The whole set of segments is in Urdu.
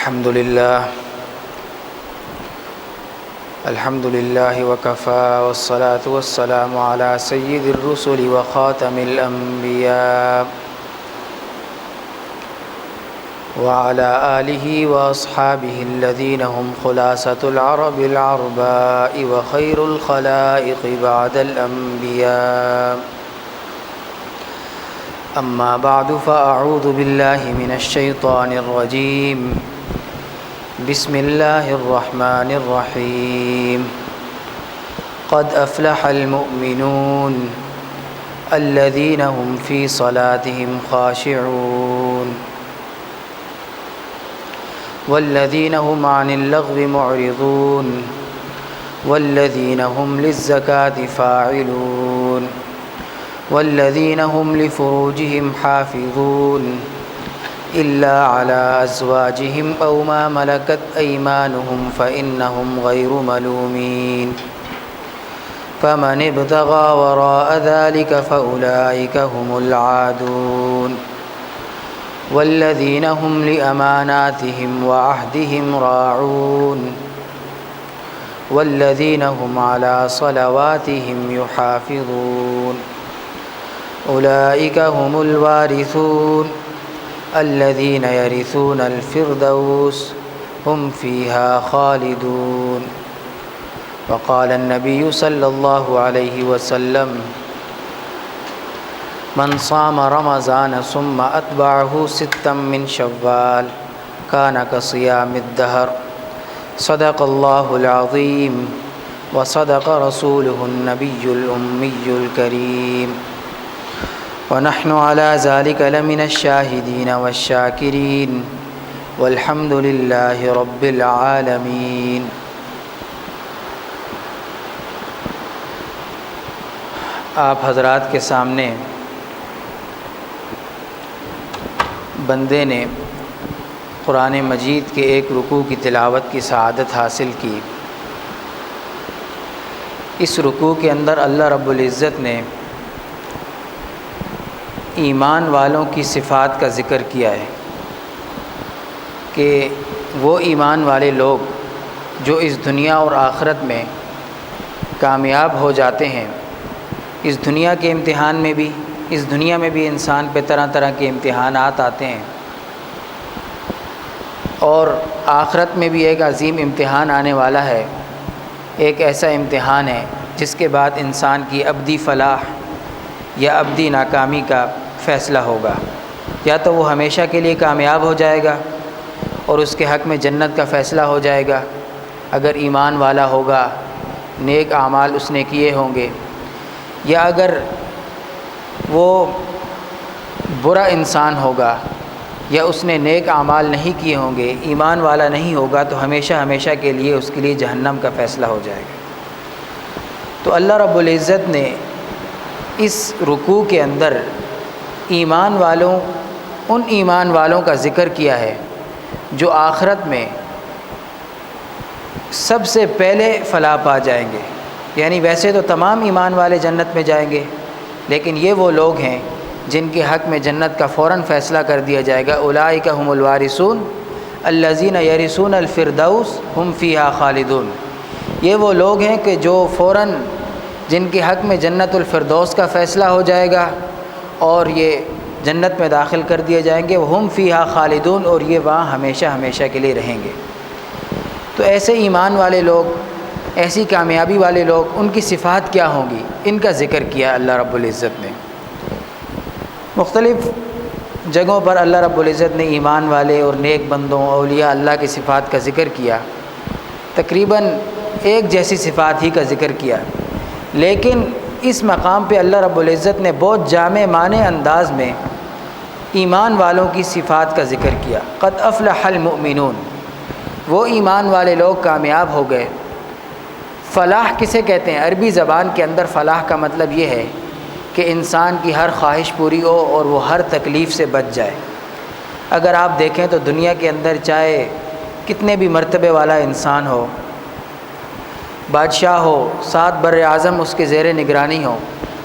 الحمد لله وكفى والصلاة والسلام على سيد الرسل وخاتم الأنبياء وعلى آله وأصحابه الذين هم خلاصة العرب العرباء وخير الخلائق بعد الأنبياء. أما بعد فأعوذ بالله من الشيطان الرجيم. بسم الله الرحمن الرحيم. قد أفلح المؤمنون الذين هم في صلاتهم خاشعون والذين هم عن اللغو معرضون والذين هم للزكاة فاعلون والذين هم لفروجهم حافظون إلا على أزواجهم أو ما ملكت أيمانهم فإنهم غير ملومين فمن ابتغى وراء ذلك فأولئك هم العادون والذين هم لأماناتهم وعهدهم راعون والذين هم على صلواتهم يحافظون أولئك هم الوارثون الذين يرثون الفردوس هم فيها خالدون. وقال النبي صلى الله عليه وسلم من صام رمضان ثم أتبعه ستا من شوال كان كصيام الدهر. صدق الله العظيم وصدق رسوله النبي الأمي الكريم ونحن على ذلك لمن الشاهدين والشاكرين والحمد لله رب العالمين. آپ حضرات کے سامنے بندے نے قرآن مجید کے ایک رکوع کی تلاوت کی سعادت حاصل کی. اس رکوع کے اندر اللہ رب العزت نے ایمان والوں کی صفات کا ذکر کیا ہے کہ وہ ایمان والے لوگ جو اس دنیا اور آخرت میں کامیاب ہو جاتے ہیں. اس دنیا کے امتحان میں بھی، اس دنیا میں بھی انسان پہ طرح طرح کے امتحانات آتے ہیں اور آخرت میں بھی ایک عظیم امتحان آنے والا ہے. ایک ایسا امتحان ہے جس کے بعد انسان کی ابدی فلاح یا ابدی ناکامی کا فیصلہ ہوگا. یا تو وہ ہمیشہ کے لیے کامیاب ہو جائے گا اور اس کے حق میں جنت کا فیصلہ ہو جائے گا اگر ایمان والا ہوگا، نیک اعمال اس نے کیے ہوں گے. یا اگر وہ برا انسان ہوگا یا اس نے نیک اعمال نہیں کیے ہوں گے، ایمان والا نہیں ہوگا، تو ہمیشہ ہمیشہ کے لیے اس کے لیے جہنم کا فیصلہ ہو جائے گا. تو اللہ رب العزت نے اس رکوع کے اندر ایمان والوں کا ذکر کیا ہے جو آخرت میں سب سے پہلے فلاح پا جائیں گے. یعنی ویسے تو تمام ایمان والے جنت میں جائیں گے، لیکن یہ وہ لوگ ہیں جن کے حق میں جنت کا فوراً فیصلہ کر دیا جائے گا. اولئک هم الوارثون الذین یرثون الفردوس هم فیہا خالدون. یہ وہ لوگ ہیں کہ جو فوراً جن کے حق میں جنت الفردوس کا فیصلہ ہو جائے گا اور یہ جنت میں داخل کر دیے جائیں گے. ہم فیہا خالدون، اور یہ وہاں ہمیشہ ہمیشہ کے لیے رہیں گے. تو ایسے ایمان والے لوگ، ایسی کامیابی والے لوگ، ان کی صفات کیا ہوں گی، ان کا ذکر کیا اللہ رب العزت نے. مختلف جگہوں پر اللہ رب العزت نے ایمان والے اور نیک بندوں، اولیاء اللہ کی صفات کا ذکر کیا. تقریباً ایک جیسی صفات ہی کا ذکر کیا، لیکن اس مقام پہ اللہ رب العزت نے بہت جامع معنی انداز میں ایمان والوں کی صفات کا ذکر کیا. قد افلح المؤمنون، وہ ایمان والے لوگ کامیاب ہو گئے. فلاح کسے کہتے ہیں؟ عربی زبان کے اندر فلاح کا مطلب یہ ہے کہ انسان کی ہر خواہش پوری ہو اور وہ ہر تکلیف سے بچ جائے. اگر آپ دیکھیں تو دنیا کے اندر چاہے کتنے بھی مرتبے والا انسان ہو، بادشاہ ہو، 7 بر اعظم اس کے زیر نگرانی ہو،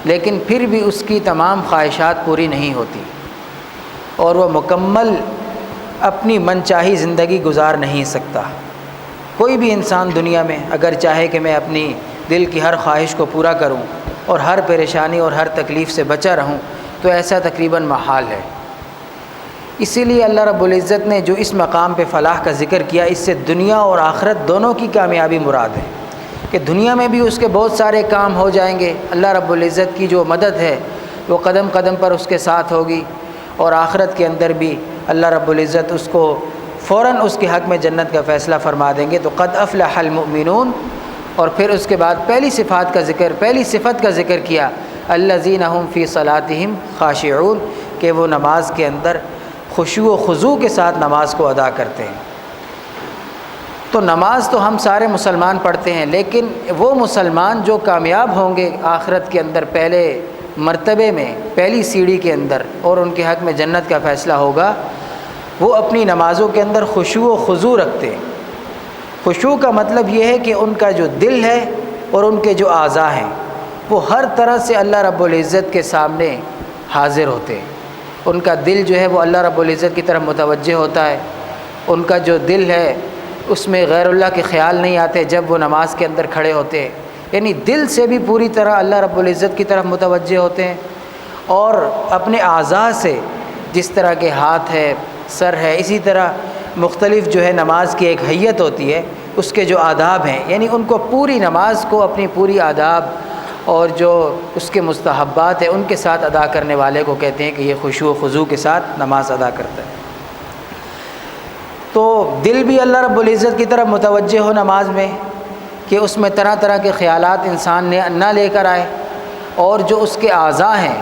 لیکن پھر بھی اس کی تمام خواہشات پوری نہیں ہوتی اور وہ مکمل اپنی من چاہی زندگی گزار نہیں سکتا۔ کوئی بھی انسان دنیا میں اگر چاہے کہ میں اپنی دل کی ہر خواہش کو پورا کروں اور ہر پریشانی اور ہر تکلیف سے بچا رہوں تو ایسا تقریباً محال ہے۔ اسی لیے اللہ رب العزت نے جو اس مقام پہ فلاح کا ذکر کیا، اس سے دنیا اور آخرت دونوں کی کامیابی مراد ہے کہ دنیا میں بھی اس کے بہت سارے کام ہو جائیں گے، اللہ رب العزت کی جو مدد ہے وہ قدم قدم پر اس کے ساتھ ہوگی، اور آخرت کے اندر بھی اللہ رب العزت اس کو فوراً اس کے حق میں جنت کا فیصلہ فرما دیں گے۔ تو قد افلح المؤمنون، اور پھر اس کے بعد پہلی صفت کا ذکر کیا، الذین هم فی صلاتہم خاشعون، کہ وہ نماز کے اندر خشوع و خضوع کے ساتھ نماز کو ادا کرتے ہیں۔ تو نماز تو ہم سارے مسلمان پڑھتے ہیں، لیکن وہ مسلمان جو کامیاب ہوں گے آخرت کے اندر پہلے مرتبے میں، پہلی سیڑھی کے اندر، اور ان کے حق میں جنت کا فیصلہ ہوگا، وہ اپنی نمازوں کے اندر خشوع و خضوع رکھتے ہیں۔ خشوع کا مطلب یہ ہے کہ ان کا جو دل ہے اور ان کے جو اعضاء ہیں وہ ہر طرح سے اللہ رب العزت کے سامنے حاضر ہوتے ہیں۔ ان کا دل جو ہے وہ اللہ رب العزت کی طرف متوجہ ہوتا ہے، ان کا جو دل ہے اس میں غیر اللہ کے خیال نہیں آتے جب وہ نماز کے اندر کھڑے ہوتے ہیں، یعنی دل سے بھی پوری طرح اللہ رب العزت کی طرف متوجہ ہوتے ہیں، اور اپنے اعضاء سے جس طرح کے ہاتھ ہے، سر ہے، اسی طرح مختلف جو ہے نماز کی ایک حیت ہوتی ہے، اس کے جو آداب ہیں، یعنی ان کو پوری نماز کو اپنی پوری آداب اور جو اس کے مستحبات ہیں ان کے ساتھ ادا کرنے والے کو کہتے ہیں کہ یہ خشوع و خضوع کے ساتھ نماز ادا کرتا ہے۔ تو دل بھی اللہ رب العزت کی طرف متوجہ ہو نماز میں، کہ اس میں طرح طرح کے خیالات انسان نے نہ لے کر آئے، اور جو اس کے اعضاء ہیں،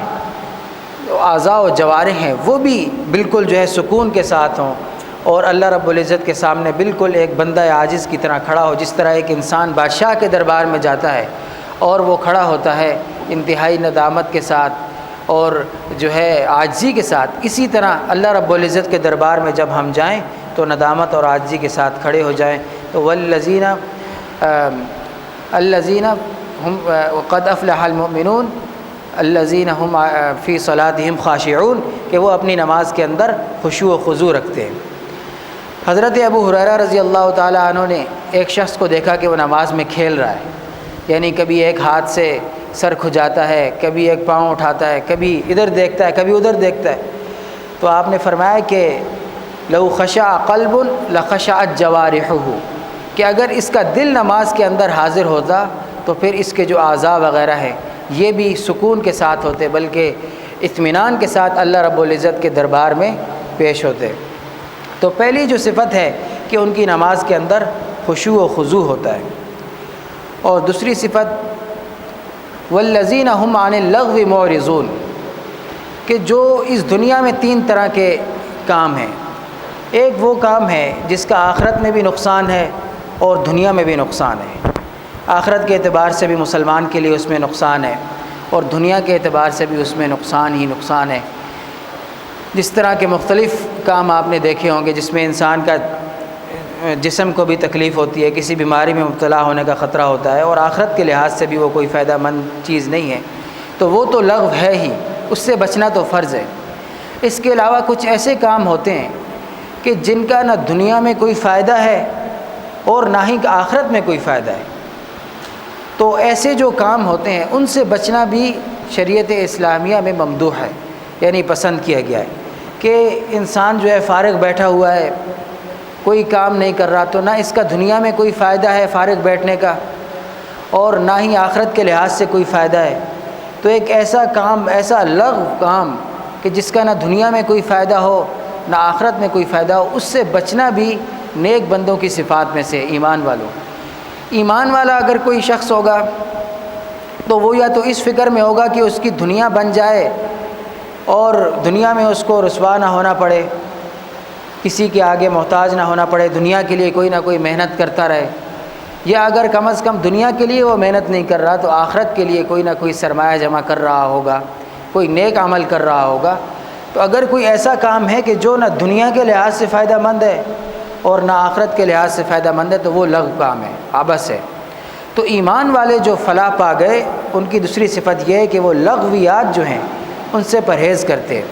اعضاء و جوارح ہیں، وہ بھی بالکل جو ہے سکون کے ساتھ ہوں، اور اللہ رب العزت کے سامنے بالکل ایک بندہ عاجز کی طرح کھڑا ہو۔ جس طرح ایک انسان بادشاہ کے دربار میں جاتا ہے اور وہ کھڑا ہوتا ہے انتہائی ندامت کے ساتھ اور جو ہے عاجزی کے ساتھ، اسی طرح اللہ رب العزت کے دربار میں جب ہم جائیں تو ندامت اور عاجزی کے ساتھ کھڑے ہو جائیں۔ تو الذین هم قد افلح المؤمنون الذین هم فی صلاتہم خاشعون، کہ وہ اپنی نماز کے اندر خشوع و خضوع رکھتے ہیں۔ حضرت ابو ہریرہ رضی اللہ تعالیٰ عنہ نے ایک شخص کو دیکھا کہ وہ نماز میں کھیل رہا ہے، یعنی کبھی ایک ہاتھ سے سر کھجاتا ہے، کبھی ایک پاؤں اٹھاتا ہے، کبھی ادھر دیکھتا ہے، کبھی ادھر دیکھتا ہے۔ تو آپ نے فرمایا کہ لو خشع قلب لخشعت جوارحہ، کہ اگر اس کا دل نماز کے اندر حاضر ہوتا تو پھر اس کے جو اعضاء وغیرہ ہیں یہ بھی سکون کے ساتھ ہوتے، بلکہ اطمینان کے ساتھ اللہ رب العزت کے دربار میں پیش ہوتے۔ تو پہلی جو صفت ہے کہ ان کی نماز کے اندر خشوع و خضوع ہوتا ہے، اور دوسری صفت والذین هم عن اللغو معرضون، کہ جو اس دنیا میں تین طرح کے کام ہیں۔ ایک وہ کام ہے جس کا آخرت میں بھی نقصان ہے اور دنیا میں بھی نقصان ہے، آخرت کے اعتبار سے بھی مسلمان کے لیے اس میں نقصان ہے، اور دنیا کے اعتبار سے بھی اس میں نقصان ہی نقصان ہے۔ جس طرح کے مختلف کام آپ نے دیکھے ہوں گے جس میں انسان کا جسم کو بھی تکلیف ہوتی ہے، کسی بیماری میں مبتلا ہونے کا خطرہ ہوتا ہے، اور آخرت کے لحاظ سے بھی وہ کوئی فائدہ مند چیز نہیں ہے، تو وہ تو لغو ہے ہی، اس سے بچنا تو فرض ہے۔ اس کے علاوہ کچھ ایسے کام ہوتے ہیں کہ جن کا نہ دنیا میں کوئی فائدہ ہے اور نہ ہی آخرت میں کوئی فائدہ ہے، تو ایسے جو کام ہوتے ہیں ان سے بچنا بھی شریعت اسلامیہ میں ممدوح ہے، یعنی پسند کیا گیا ہے کہ انسان جو ہے فارغ بیٹھا ہوا ہے، کوئی کام نہیں کر رہا، تو نہ اس کا دنیا میں کوئی فائدہ ہے فارغ بیٹھنے کا، اور نہ ہی آخرت کے لحاظ سے کوئی فائدہ ہے، تو ایک ایسا کام، ایسا لغو کام کہ جس کا نہ دنیا میں کوئی فائدہ ہو نہ آخرت میں کوئی فائدہ ہو، اس سے بچنا بھی نیک بندوں کی صفات میں سے، ایمان والا اگر کوئی شخص ہوگا تو وہ یا تو اس فکر میں ہوگا کہ اس کی دنیا بن جائے اور دنیا میں اس کو رسوا نہ ہونا پڑے، کسی کے آگے محتاج نہ ہونا پڑے، دنیا کے لیے کوئی نہ کوئی محنت کرتا رہے، یا اگر کم از کم دنیا کے لیے وہ محنت نہیں کر رہا تو آخرت کے لیے کوئی نہ کوئی سرمایہ جمع کر رہا ہوگا، کوئی نیک عمل کر رہا ہوگا۔ تو اگر کوئی ایسا کام ہے کہ جو نہ دنیا کے لحاظ سے فائدہ مند ہے اور نہ آخرت کے لحاظ سے فائدہ مند ہے تو وہ لغو کام ہے، عبث ہے۔ تو ایمان والے جو فلاح پا گئے ان کی دوسری صفت یہ ہے کہ وہ لغویات جو ہیں ان سے پرہیز کرتے ہیں۔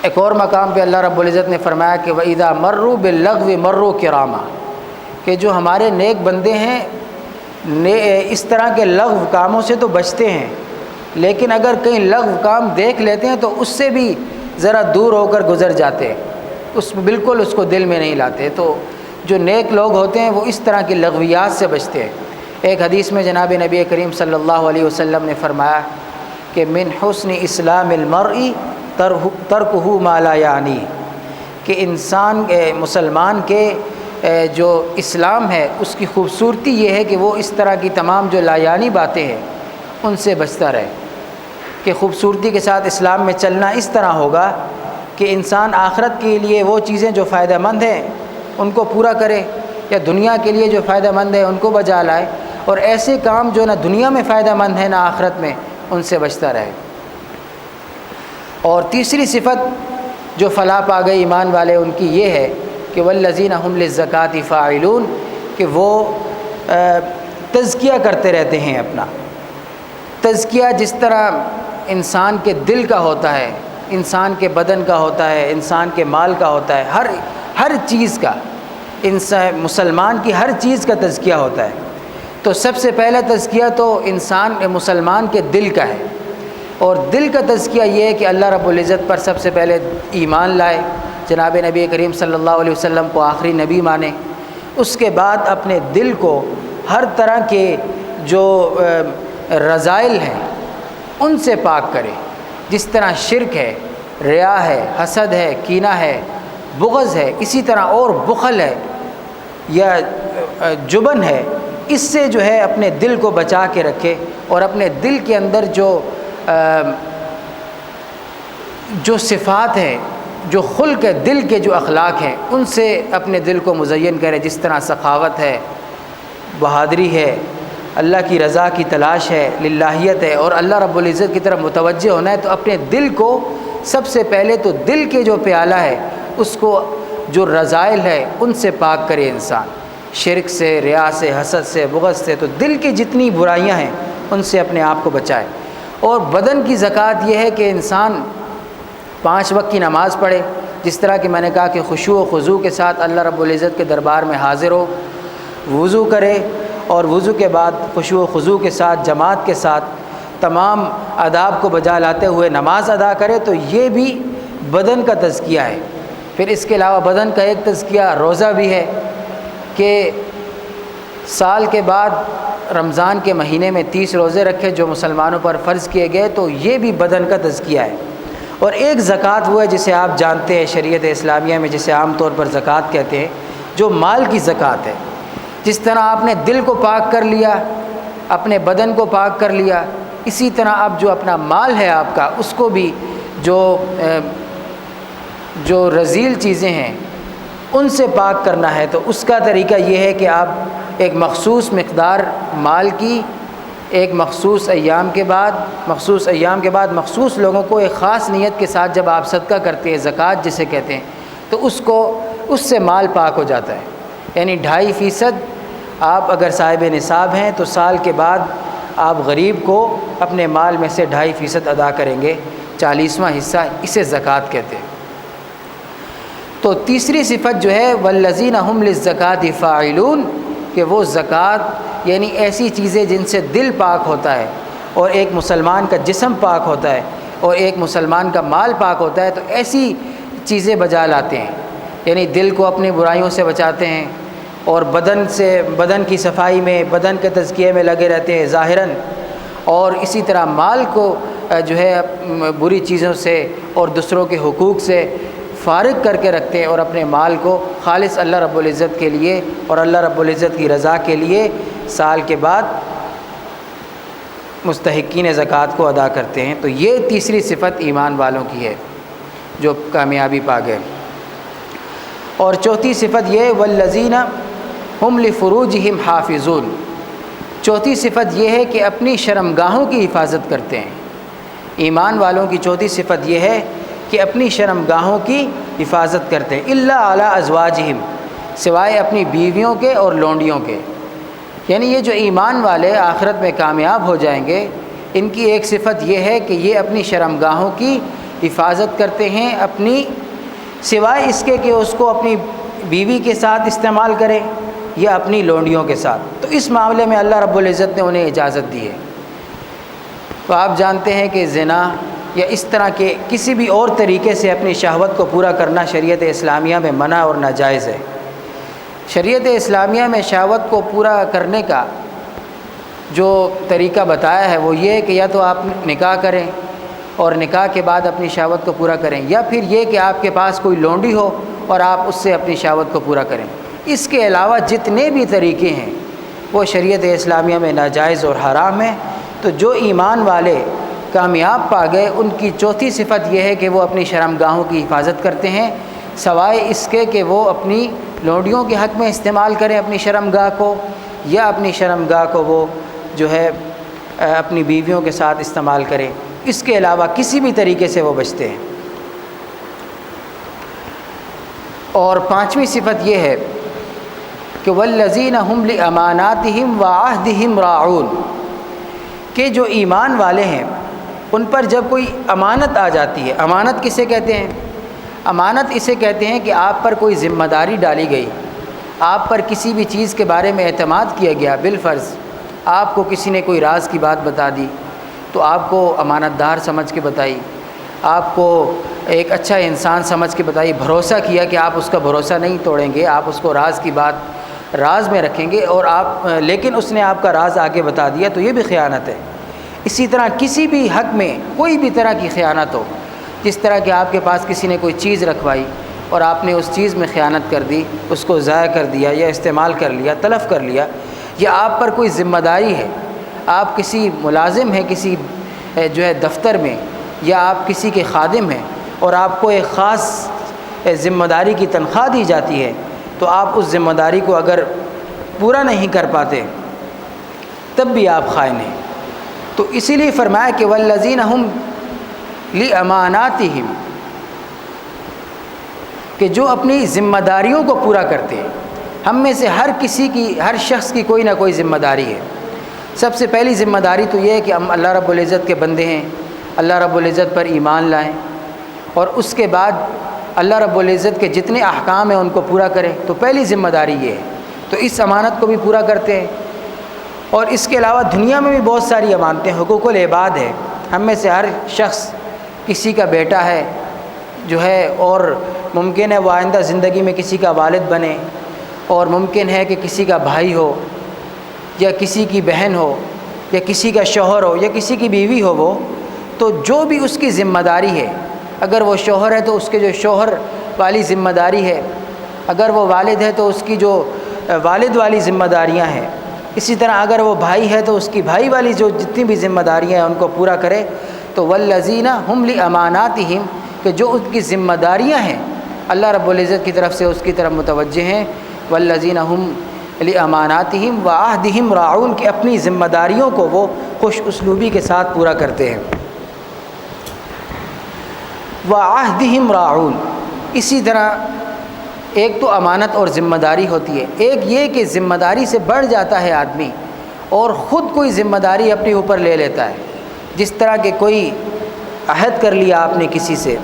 ایک اور مقام پہ اللہ رب العزت نے فرمایا کہ وَإِذَا مَرُّوا بِاللَّغْوِ مَرُّوا كِرَامًا، کہ جو ہمارے نیک بندے ہیں اس طرح کے لغو کاموں سے تو بچتے ہیں، لیکن اگر کہیں لغو کام دیکھ لیتے ہیں تو اس سے بھی ذرا دور ہو کر گزر جاتے ہیں، بالکل اس کو دل میں نہیں لاتے۔ تو جو نیک لوگ ہوتے ہیں وہ اس طرح کی لغویات سے بچتے ہیں۔ ایک حدیث میں جناب نبی کریم صلی اللہ علیہ وسلم نے فرمایا کہ من حسن اسلام المرء ترکہ ما لا یعنی، کہ انسان مسلمان کے جو اسلام ہے اس کی خوبصورتی یہ ہے کہ وہ اس طرح کی تمام جو لا یعنی باتیں ہیں ان سے بچتا رہے، کہ خوبصورتی کے ساتھ اسلام میں چلنا اس طرح ہوگا کہ انسان آخرت کے لیے وہ چیزیں جو فائدہ مند ہیں ان کو پورا کرے، یا دنیا کے لیے جو فائدہ مند ہے ان کو بجا لائے، اور ایسے کام جو نہ دنیا میں فائدہ مند ہے نہ آخرت میں ان سے بچتا رہے۔ اور تیسری صفت جو فلاح پا گئے ایمان والے ان کی یہ ہے کہ والذین هم للزکاۃ فاعلون، کہ وہ تزکیہ کرتے رہتے ہیں اپنا۔ تزکیہ جس طرح انسان کے دل کا ہوتا ہے، انسان کے بدن کا ہوتا ہے، انسان کے مال کا ہوتا ہے، ہر چیز کا، مسلمان کی ہر چیز کا تزکیہ ہوتا ہے۔ تو سب سے پہلا تزکیہ تو انسان مسلمان کے دل کا ہے، اور دل کا تزکیہ یہ ہے کہ اللہ رب العزت پر سب سے پہلے ایمان لائے، جناب نبی کریم صلی اللہ علیہ وسلم کو آخری نبی مانے، اس کے بعد اپنے دل کو ہر طرح کے جو رذائل ہیں ان سے پاک کرے، جس طرح شرک ہے، ریا ہے، حسد ہے، کینہ ہے، بغض ہے، اسی طرح اور بخل ہے یا جبن ہے، اس سے جو ہے اپنے دل کو بچا کے رکھے، اور اپنے دل کے اندر جو صفات ہیں، جو خلق ہے، دل کے جو اخلاق ہیں ان سے اپنے دل کو مزین کرے، جس طرح سخاوت ہے، بہادری ہے، اللہ کی رضا کی تلاش ہے، للہیت ہے، اور اللہ رب العزت کی طرف متوجہ ہونا ہے۔ تو اپنے دل کو سب سے پہلے تو دل کے جو پیالہ ہے اس کو جو رذائل ہے ان سے پاک کرے انسان، شرک سے، ریا سے، حسد سے، بغض سے، تو دل کی جتنی برائیاں ہیں ان سے اپنے آپ کو بچائے۔ اور بدن کی زکوٰۃ یہ ہے کہ انسان 5 وقت کی نماز پڑھے، جس طرح کہ میں نے کہا کہ خشوع و خضوع کے ساتھ اللہ رب العزت کے دربار میں حاضر ہو، وضو کرے، اور وضو کے بعد خشوع و خضوع کے ساتھ جماعت کے ساتھ تمام آداب کو بجا لاتے ہوئے نماز ادا کرے، تو یہ بھی بدن کا تزکیہ ہے۔ پھر اس کے علاوہ بدن کا ایک تزکیہ روزہ بھی ہے، کہ سال کے بعد رمضان کے مہینے میں 30 روزے رکھے جو مسلمانوں پر فرض کیے گئے، تو یہ بھی بدن کا تزکیہ ہے۔ اور ایک زکوٰۃ وہ ہے جسے آپ جانتے ہیں شریعت اسلامیہ میں، جسے عام طور پر زکوٰۃ کہتے ہیں، جو مال کی زکوٰۃ ہے۔ جس طرح آپ نے دل کو پاک کر لیا، اپنے بدن کو پاک کر لیا، اسی طرح اب جو اپنا مال ہے آپ کا اس کو بھی جو رذیل چیزیں ہیں ان سے پاک کرنا ہے۔ تو اس کا طریقہ یہ ہے کہ آپ ایک مخصوص مقدار مال کی ایک مخصوص ایام کے بعد مخصوص لوگوں کو ایک خاص نیت کے ساتھ جب آپ صدقہ کرتے ہیں، زکوٰۃ جسے کہتے ہیں، تو اس سے مال پاک ہو جاتا ہے۔ یعنی 2.5% آپ اگر صاحب نصاب ہیں تو سال کے بعد آپ غریب کو اپنے مال میں سے 2.5% ادا کریں گے، 40واں حصہ، اسے زکوٰۃ کہتے ہیں۔ تو تیسری صفت جو ہے والذین هم للزکاۃ فاعلون، کہ وہ زکوٰۃ یعنی ایسی چیزیں جن سے دل پاک ہوتا ہے، اور ایک مسلمان کا جسم پاک ہوتا ہے، اور ایک مسلمان کا مال پاک ہوتا ہے، تو ایسی چیزیں بجا لاتے ہیں، یعنی دل کو اپنی برائیوں سے بچاتے ہیں، اور بدن کی صفائی میں، بدن کے تزکیے میں لگے رہتے ہیں ظاہراً، اور اسی طرح مال کو جو ہے بری چیزوں سے اور دوسروں کے حقوق سے فارغ کر کے رکھتے ہیں، اور اپنے مال کو خالص اللہ رب العزت کے لیے اور اللہ رب العزت کی رضا کے لیے سال کے بعد مستحقین زکوٰۃ کو ادا کرتے ہیں۔ تو یہ تیسری صفت ایمان والوں کی ہے جو کامیابی پا گئے۔ اور چوتھی صفت یہ والذین هم لفروجہم حافظون، چوتھی صفت یہ ہے کہ اپنی شرمگاہوں کی حفاظت کرتے ہیں۔ ایمان والوں کی چوتھی صفت یہ ہے کہ اپنی شرمگاہوں کی حفاظت کرتے ہیں، الا علی ازواجہم، سوائے اپنی بیویوں کے اور لونڈیوں کے۔ یعنی یہ جو ایمان والے آخرت میں کامیاب ہو جائیں گے، ان کی ایک صفت یہ ہے کہ یہ اپنی شرمگاہوں کی حفاظت کرتے ہیں اپنی، سوائے اس کے کہ اس کو اپنی بیوی کے ساتھ استعمال کریں یا اپنی لونڈیوں کے ساتھ، تو اس معاملے میں اللہ رب العزت نے انہیں اجازت دی ہے۔ تو آپ جانتے ہیں کہ زنا یا اس طرح کے کسی بھی اور طریقے سے اپنی شہوت کو پورا کرنا شریعت اسلامیہ میں منع اور ناجائز ہے۔ شریعت اسلامیہ میں شہوت کو پورا کرنے کا جو طریقہ بتایا ہے وہ یہ ہے کہ یا تو آپ نکاح کریں اور نکاح کے بعد اپنی شہوت کو پورا کریں، یا پھر یہ کہ آپ کے پاس کوئی لونڈی ہو اور آپ اس سے اپنی شہوت کو پورا کریں۔ اس کے علاوہ جتنے بھی طریقے ہیں وہ شریعت اسلامیہ میں ناجائز اور حرام ہیں۔ تو جو ایمان والے کامیاب پا گئے ان کی چوتھی صفت یہ ہے کہ وہ اپنی شرمگاہوں کی حفاظت کرتے ہیں، سوائے اس کے کہ وہ اپنی لونڈیوں کے حق میں استعمال کریں اپنی شرمگاہ کو، یا اپنی شرمگاہ کو وہ جو ہے اپنی بیویوں کے ساتھ استعمال کریں۔ اس کے علاوہ کسی بھی طریقے سے وہ بچتے ہیں۔ اور پانچویں صفت یہ ہے کہ والذین هم لاماناتهم وعہدهم راعون، کہ جو ایمان والے ہیں ان پر جب کوئی امانت آ جاتی ہے، امانت کسے کہتے ہیں؟ امانت اسے کہتے ہیں کہ آپ پر کوئی ذمہ داری ڈالی گئی، آپ پر کسی بھی چیز کے بارے میں اعتماد کیا گیا، بالفرض آپ کو کسی نے کوئی راز کی بات بتا دی تو آپ کو امانت دار سمجھ کے بتائی، آپ کو ایک اچھا انسان سمجھ کے بتائی، بھروسہ کیا کہ آپ اس کا بھروسہ نہیں توڑیں گے، آپ اس کو راز کی بات راز میں رکھیں گے، اور آپ لیکن اس نے آپ کا راز آگے بتا دیا، تو یہ بھی خیانت ہے۔ اسی طرح کسی بھی حق میں کوئی بھی طرح کی خیانت ہو، جس طرح کہ آپ کے پاس کسی نے کوئی چیز رکھوائی اور آپ نے اس چیز میں خیانت کر دی، اس کو ضائع کر دیا یا استعمال کر لیا، تلف کر لیا، یا آپ پر کوئی ذمہ داری ہے، آپ کسی ملازم ہیں کسی جو ہے دفتر میں، یا آپ کسی کے خادم ہیں اور آپ کو ایک خاص ذمہ داری کی تنخواہ دی جاتی ہے، تو آپ اس ذمہ داری کو اگر پورا نہیں کر پاتے تب بھی آپ خائن ہیں۔ تو اسی لیے فرمایا کہ والذین ہم لاماناتہم، کہ جو اپنی ذمہ داریوں کو پورا کرتے ہیں۔ ہم میں سے ہر شخص کی کوئی نہ کوئی ذمہ داری ہے۔ سب سے پہلی ذمہ داری تو یہ ہے کہ ہم اللہ رب العزت کے بندے ہیں، اللہ رب العزت پر ایمان لائیں، اور اس کے بعد اللہ رب العزت کے جتنے احکام ہیں ان کو پورا کریں۔ تو پہلی ذمہ داری یہ ہے، تو اس امانت کو بھی پورا کرتے ہیں۔ اور اس کے علاوہ دنیا میں بھی بہت ساری امانتیں، حقوق العباد ہے۔ ہم میں سے ہر شخص کسی کا بیٹا ہے جو ہے، اور ممکن ہے وہ آئندہ زندگی میں کسی کا والد بنے، اور ممکن ہے کہ کسی کا بھائی ہو یا کسی کی بہن ہو یا کسی کا شوہر ہو یا کسی کی بیوی ہو وہ، تو جو بھی اس کی ذمہ داری ہے، اگر وہ شوہر ہے تو اس کے جو شوہر والی ذمہ داری ہے، اگر وہ والد ہے تو اس کی جو والد والی ذمہ داریاں ہیں، اسی طرح اگر وہ بھائی ہے تو اس کی بھائی والی جو جتنی بھی ذمہ داریاں ہیں ان کو پورا کرے۔ تو والذین ہم لاماناتہم، کہ جو ان کی ذمہ داریاں ہیں اللہ رب العزت کی طرف سے اس کی طرف متوجہ ہیں، والذین ہم لاماناتہم وعہدہم راعون، کہ اپنی ذمہ داریوں کو وہ خوش اسلوبی کے ساتھ پورا کرتے ہیں۔ وعہدہم راعون، اسی طرح ایک تو امانت اور ذمہ داری ہوتی ہے، ایک یہ کہ ذمہ داری سے بڑھ جاتا ہے آدمی اور خود کوئی ذمہ داری اپنے اوپر لے لیتا ہے۔ جس طرح کہ کوئی عہد کر لیا آپ نے کسی سے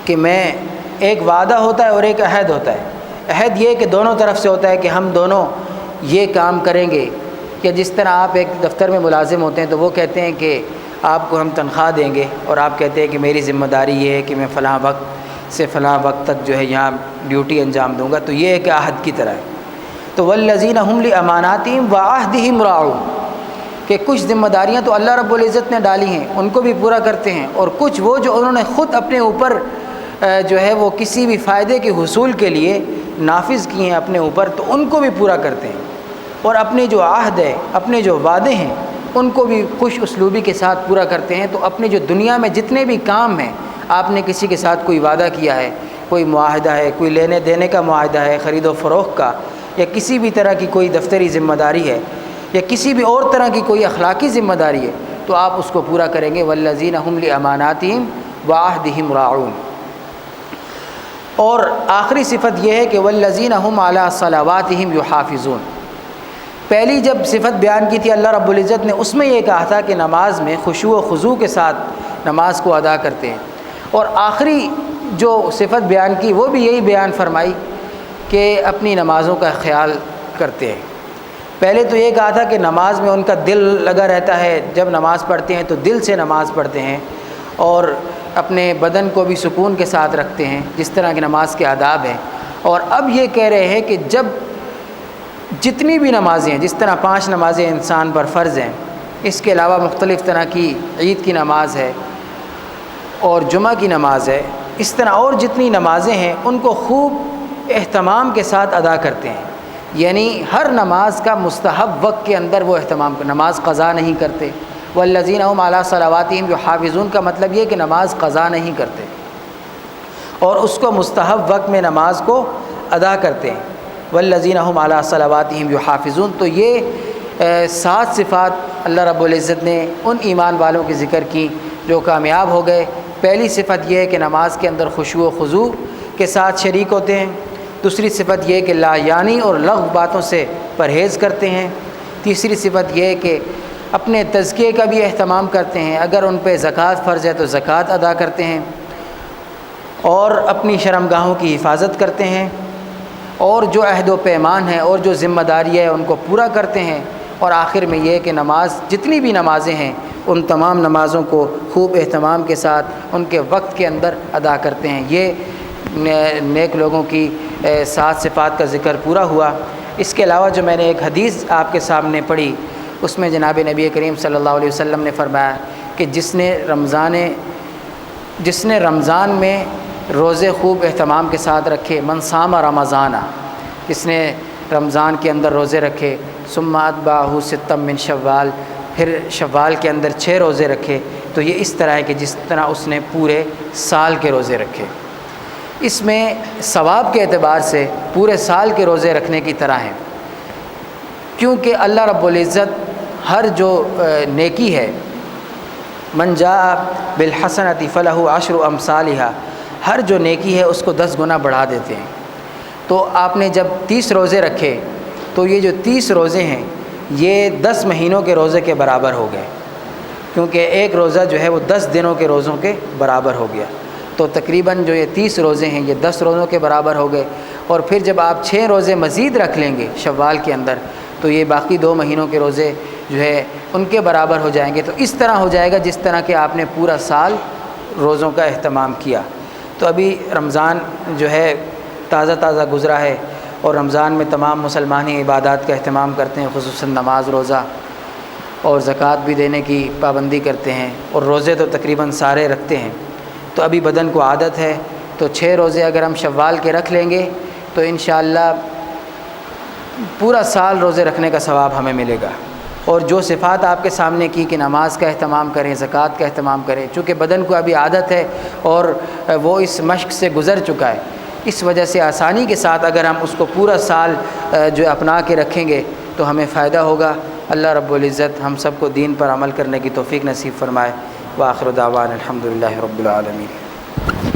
کہ میں، ایک وعدہ ہوتا ہے اور ایک عہد ہوتا ہے۔ عہد یہ کہ دونوں طرف سے ہوتا ہے کہ ہم دونوں یہ کام کریں گے، یا جس طرح آپ ایک دفتر میں ملازم ہوتے ہیں تو وہ کہتے ہیں کہ آپ کو ہم تنخواہ دیں گے، اور آپ کہتے ہیں کہ میری ذمہ داری یہ ہے کہ میں فلاں وقت سے فلاں وقت تک جو ہے یہاں ڈیوٹی انجام دوں گا، تو یہ ایک عہد کی طرح ہے۔ تو والذین ہم لاماناتہم وعہدہم راعون، کہ کچھ ذمہ داریاں تو اللہ رب العزت نے ڈالی ہیں ان کو بھی پورا کرتے ہیں، اور کچھ وہ جو انہوں نے خود اپنے اوپر جو ہے وہ کسی بھی فائدے کے حصول کے لیے نافذ کیے ہیں اپنے اوپر، تو ان کو بھی پورا کرتے ہیں۔ اور اپنے جو عہد ہے، اپنے جو وعدے ہیں، ان کو بھی خوش اسلوبی کے ساتھ پورا کرتے ہیں۔ تو اپنے جو دنیا میں جتنے بھی کام ہیں، آپ نے کسی کے ساتھ کوئی وعدہ کیا ہے، کوئی معاہدہ ہے، کوئی لینے دینے کا معاہدہ ہے، خرید و فروخت کا، یا کسی بھی طرح کی کوئی دفتری ذمہ داری ہے، یا کسی بھی اور طرح کی کوئی اخلاقی ذمہ داری ہے، تو آپ اس کو پورا کریں گے۔ والذین ہم لاماناتہم وعہدہم راعون۔ اور آخری صفت یہ ہے کہ والذین ہم علی صلواتہم یحافظون۔ پہلی جب صفت بیان کی تھی اللہ رب العزت نے، اس میں یہ کہا تھا کہ نماز میں خشوع و خضوع کے ساتھ نماز کو ادا کرتے ہیں، اور آخری جو صفت بیان کی وہ بھی یہی بیان فرمائی کہ اپنی نمازوں کا خیال کرتے ہیں۔ پہلے تو یہ کہا تھا کہ نماز میں ان کا دل لگا رہتا ہے، جب نماز پڑھتے ہیں تو دل سے نماز پڑھتے ہیں اور اپنے بدن کو بھی سکون کے ساتھ رکھتے ہیں، جس طرح کی نماز کے آداب ہیں۔ اور اب یہ کہہ رہے ہیں کہ جب جتنی بھی نمازیں ہیں، جس طرح 5 نمازیں انسان پر فرض ہیں، اس کے علاوہ مختلف طرح کی عید کی نماز ہے اور جمعہ کی نماز ہے، اس طرح اور جتنی نمازیں ہیں ان کو خوب اہتمام کے ساتھ ادا کرتے ہیں۔ یعنی ہر نماز کا مستحب وقت کے اندر وہ اہتمام کرتے، نماز قضا نہیں کرتے۔ والذین هم علی صلواتہم یحافظون کا مطلب یہ کہ نماز قضا نہیں کرتے اور اس کو مستحب وقت میں نماز کو ادا کرتے ہیں۔ والذین هم علی صلواتہم یحافظون، تو یہ 7 صفات اللہ رب العزت نے ان ایمان والوں کی ذکر کی جو کامیاب ہو گئے۔ پہلی صفت یہ ہے کہ نماز کے اندر خشوع و خضوع کے ساتھ شریک ہوتے ہیں۔ دوسری صفت یہ ہے کہ لا یعنی اور لغو باتوں سے پرہیز کرتے ہیں۔ تیسری صفت یہ ہے کہ اپنے تزکیے کا بھی اہتمام کرتے ہیں، اگر ان پہ زکوٰۃ فرض ہے تو زکوٰۃ ادا کرتے ہیں اور اپنی شرمگاہوں کی حفاظت کرتے ہیں، اور جو عہد و پیمان ہے اور جو ذمہ داری ہے ان کو پورا کرتے ہیں، اور آخر میں یہ کہ نماز جتنی بھی نمازیں ہیں ان تمام نمازوں کو خوب اہتمام کے ساتھ ان کے وقت کے اندر ادا کرتے ہیں۔ یہ نیک لوگوں کی 7 صفات کا ذکر پورا ہوا۔ اس کے علاوہ جو میں نے ایک حدیث آپ کے سامنے پڑھی، اس میں جناب نبی کریم صلی اللہ علیہ وسلم نے فرمایا کہ جس نے رمضان میں روزے خوب اہتمام کے ساتھ رکھے، من صام رمضان، جس نے رمضان کے اندر روزے رکھے، ثم اتبعہ ستا من شوال، پھر شوال کے اندر 6 روزے رکھے، تو یہ اس طرح ہے کہ جس طرح اس نے پورے سال کے روزے رکھے۔ اس میں ثواب کے اعتبار سے پورے سال کے روزے رکھنے کی طرح ہیں، کیونکہ اللہ رب العزت ہر جو نیکی ہے، من جاء بالحسنۃ فلہ عشر امثالھا، ہر جو نیکی ہے اس کو 10 گنا بڑھا دیتے ہیں۔ تو آپ نے جب 30 روزے رکھے تو یہ جو 30 روزے ہیں یہ 10 مہینوں کے روزے کے برابر ہو گئے، کیونکہ ایک روزہ جو ہے وہ 10 دنوں کے روزوں کے برابر ہو گیا، تو تقریباً جو یہ 30 روزے ہیں یہ 10 روزوں کے برابر ہو گئے۔ اور پھر جب آپ 6 روزے مزید رکھ لیں گے شوال کے اندر تو یہ باقی 2 مہینوں کے روزے جو ہے ان کے برابر ہو جائیں گے۔ تو اس طرح ہو جائے گا جس طرح کہ آپ نے پورا سال روزوں کا اہتمام کیا۔ تو ابھی رمضان جو ہے تازہ گزرا ہے، اور رمضان میں تمام مسلمان عبادات کا اہتمام کرتے ہیں، خصوصاً نماز، روزہ اور زکوٰۃ بھی دینے کی پابندی کرتے ہیں، اور روزے تو تقریباً سارے رکھتے ہیں۔ تو ابھی بدن کو عادت ہے، تو 6 روزے اگر ہم شوال کے رکھ لیں گے تو انشاءاللہ پورا سال روزے رکھنے کا ثواب ہمیں ملے گا۔ اور جو صفات آپ کے سامنے کی کہ نماز کا اہتمام کریں، زکوٰۃ کا اہتمام کریں، چونکہ بدن کو ابھی عادت ہے اور وہ اس مشق سے گزر چکا ہے، اس وجہ سے آسانی کے ساتھ اگر ہم اس کو پورا سال جو اپنا کے رکھیں گے تو ہمیں فائدہ ہوگا۔ اللہ رب العزت ہم سب کو دین پر عمل کرنے کی توفیق نصیب فرمائے۔ وآخر دعوانا الحمدللہ رب العالمین۔